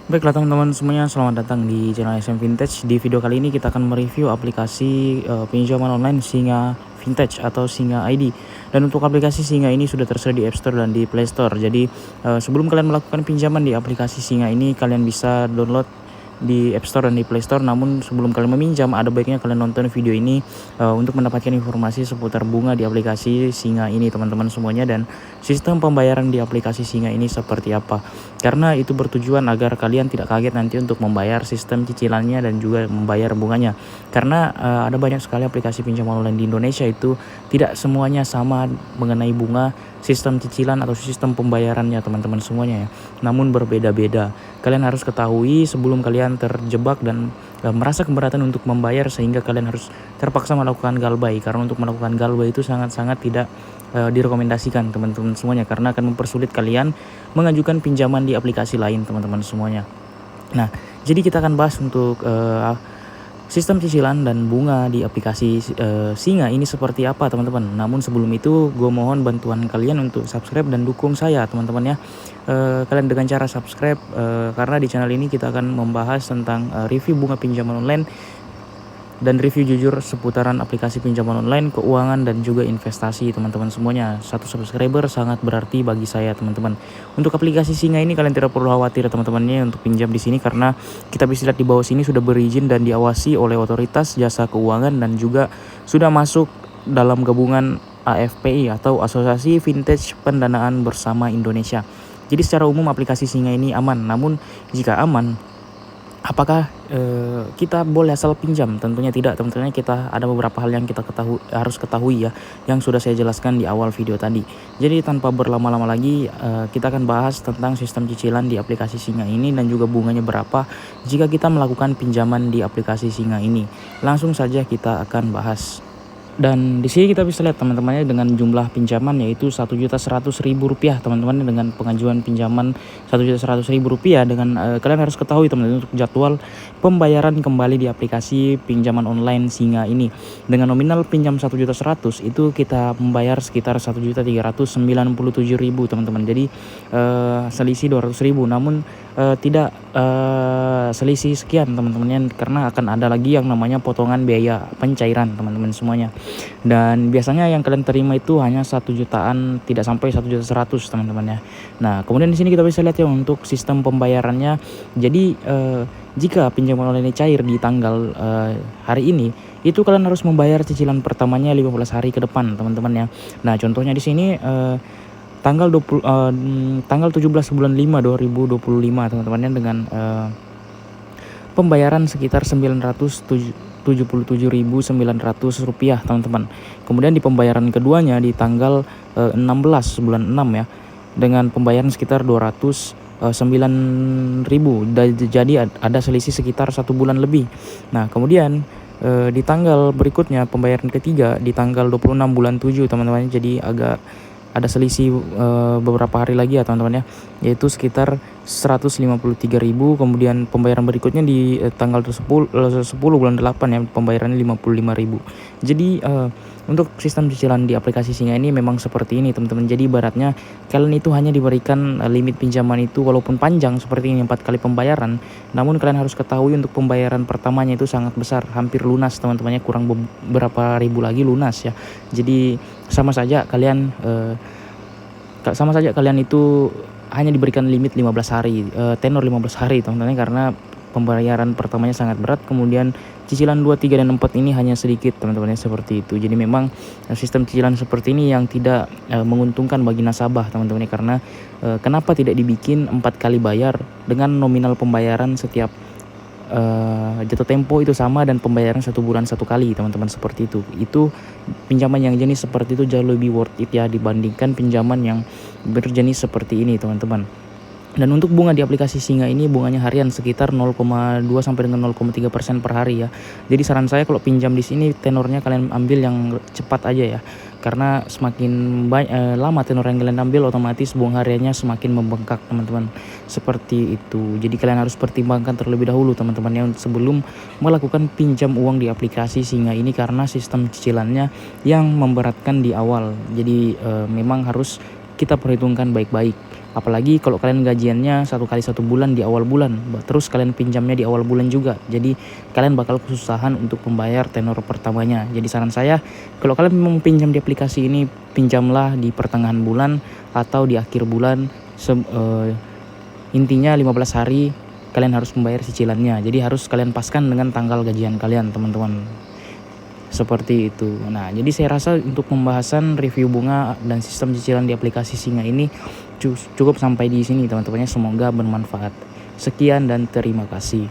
Baiklah teman-teman semuanya, selamat datang di channel SM Vintage. Di video kali ini kita akan mereview aplikasi pinjaman online Singa Vintage atau Singa ID. Dan untuk aplikasi Singa ini sudah tersedia di App Store dan di Play Store. Jadi sebelum kalian melakukan pinjaman di aplikasi Singa ini, kalian bisa download di App Store dan di Play Store. Namun sebelum kalian meminjam, ada baiknya kalian nonton video ini untuk mendapatkan informasi seputar bunga di aplikasi Singa ini teman-teman semuanya, dan sistem pembayaran di aplikasi Singa ini seperti apa, karena itu bertujuan agar kalian tidak kaget nanti untuk membayar sistem cicilannya dan juga membayar bunganya. Karena ada banyak sekali aplikasi pinjaman online di Indonesia, itu tidak semuanya sama mengenai bunga, sistem cicilan atau sistem pembayarannya teman-teman semuanya ya, namun berbeda-beda. Kalian harus ketahui sebelum kalian terjebak dan merasa keberatan untuk membayar sehingga kalian harus terpaksa melakukan galbay. Karena untuk melakukan galbay itu sangat-sangat tidak direkomendasikan teman-teman semuanya, karena akan mempersulit kalian mengajukan pinjaman di aplikasi lain teman-teman semuanya. Nah, jadi kita akan bahas untuk sistem cicilan dan bunga di aplikasi Singa ini seperti apa teman-teman. Namun sebelum itu gue mohon bantuan kalian untuk subscribe dan dukung saya teman-teman ya. Kalian dengan cara subscribe, karena di channel ini kita akan membahas tentang review bunga pinjaman online dan review jujur seputaran aplikasi pinjaman online, keuangan, dan juga investasi teman-teman semuanya. Satu subscriber sangat berarti bagi saya teman-teman. Untuk aplikasi Singa ini kalian tidak perlu khawatir teman-temannya untuk pinjam di sini, karena kita bisa lihat di bawah sini sudah berizin dan diawasi oleh otoritas jasa keuangan dan juga sudah masuk dalam gabungan AFPI atau Asosiasi Vintage Pendanaan Bersama Indonesia. Jadi secara umum aplikasi Singa ini aman. Namun jika aman, apakah kita boleh asal pinjam? Tentunya tidak teman-teman. Kita ada beberapa hal yang kita harus ketahui ya, yang sudah saya jelaskan di awal video tadi. Jadi tanpa berlama-lama lagi, kita akan bahas tentang sistem cicilan di aplikasi Singa ini dan juga bunganya berapa jika kita melakukan pinjaman di aplikasi Singa ini. Langsung saja kita akan bahas. Dan di sini kita bisa lihat teman-temannya dengan jumlah pinjaman yaitu Rp1.100.000 teman-teman, dengan pengajuan pinjaman Rp1.100.000. Dengan kalian harus ketahui teman-teman untuk jadwal pembayaran kembali di aplikasi pinjaman online Singa ini. Dengan nominal pinjam Rp1.100.000 itu kita membayar sekitar Rp1.397.000 teman-teman. Jadi selisih Rp200.000, namun tidak selisih sekian teman-teman, karena akan ada lagi yang namanya potongan biaya pencairan teman-teman semuanya. Dan biasanya yang kalian terima itu hanya 1 jutaan, tidak sampai 1.100.000 teman-teman ya. Nah, kemudian di sini kita bisa lihat ya untuk sistem pembayarannya. Jadi jika pinjaman online ini cair di tanggal hari ini, itu kalian harus membayar cicilan pertamanya 15 hari ke depan teman-teman ya. Nah, contohnya di sini tanggal 17 bulan 5 2025 teman-teman ya, dengan pembayaran sekitar Rp977.900 teman-teman. Kemudian di pembayaran keduanya di tanggal 16 bulan 6 ya, dengan pembayaran sekitar Rp209.000. Jadi ada selisih sekitar 1 bulan lebih. Nah, kemudian di tanggal berikutnya pembayaran ketiga di tanggal 26 bulan 7 teman-teman. Jadi agak ada selisih beberapa hari lagi ya teman-teman ya, yaitu sekitar 153.000. Kemudian pembayaran berikutnya di tanggal 10 bulan 8 ya, pembayarannya 55.000. Jadi untuk sistem cicilan di aplikasi Singa ini memang seperti ini teman-teman. Jadi ibaratnya kalian itu hanya diberikan limit pinjaman itu walaupun panjang seperti ini 4 kali pembayaran, namun kalian harus ketahui untuk pembayaran pertamanya itu sangat besar, hampir lunas teman-temannya, kurang beberapa ribu lagi lunas ya. Jadi sama saja kalian itu hanya diberikan limit 15 hari, tenor 15 hari teman-teman, karena pembayaran pertamanya sangat berat. Kemudian cicilan 2, 3, dan 4 ini hanya sedikit teman-teman ya, seperti itu. Jadi memang sistem cicilan seperti ini yang tidak menguntungkan bagi nasabah teman-teman ya, karena kenapa tidak dibikin 4 kali bayar dengan nominal pembayaran setiap jatuh tempo itu sama dan pembayaran 1 bulan 1 kali teman-teman, seperti itu. Itu pinjaman yang jenis seperti itu jauh lebih worth it ya dibandingkan pinjaman yang berjenis seperti ini teman-teman. Dan untuk bunga di aplikasi Singa ini bunganya harian sekitar 0,2 sampai dengan 0,3% per hari ya. Jadi saran saya kalau pinjam di sini tenornya kalian ambil yang cepat aja ya. Karena semakin lama tenor yang kalian ambil, otomatis bunga hariannya semakin membengkak teman-teman. Seperti itu. Jadi kalian harus pertimbangkan terlebih dahulu teman-teman ya sebelum melakukan pinjam uang di aplikasi Singa ini, karena sistem cicilannya yang memberatkan di awal. Jadi memang harus kita perhitungkan baik-baik. Apalagi kalau kalian gajiannya 1 kali 1 bulan di awal bulan, terus kalian pinjamnya di awal bulan juga. Jadi kalian bakal kesusahan untuk membayar tenor pertamanya. Jadi saran saya, kalau kalian mau pinjam di aplikasi ini, pinjamlah di pertengahan bulan atau di akhir bulan. Intinya 15 hari kalian harus membayar cicilannya. Jadi harus kalian paskan dengan tanggal gajian kalian, teman-teman. Seperti itu. Nah, jadi saya rasa untuk pembahasan review bunga dan sistem cicilan di aplikasi Singa ini cukup sampai di sini, teman-temannya. Semoga bermanfaat. Sekian dan terima kasih.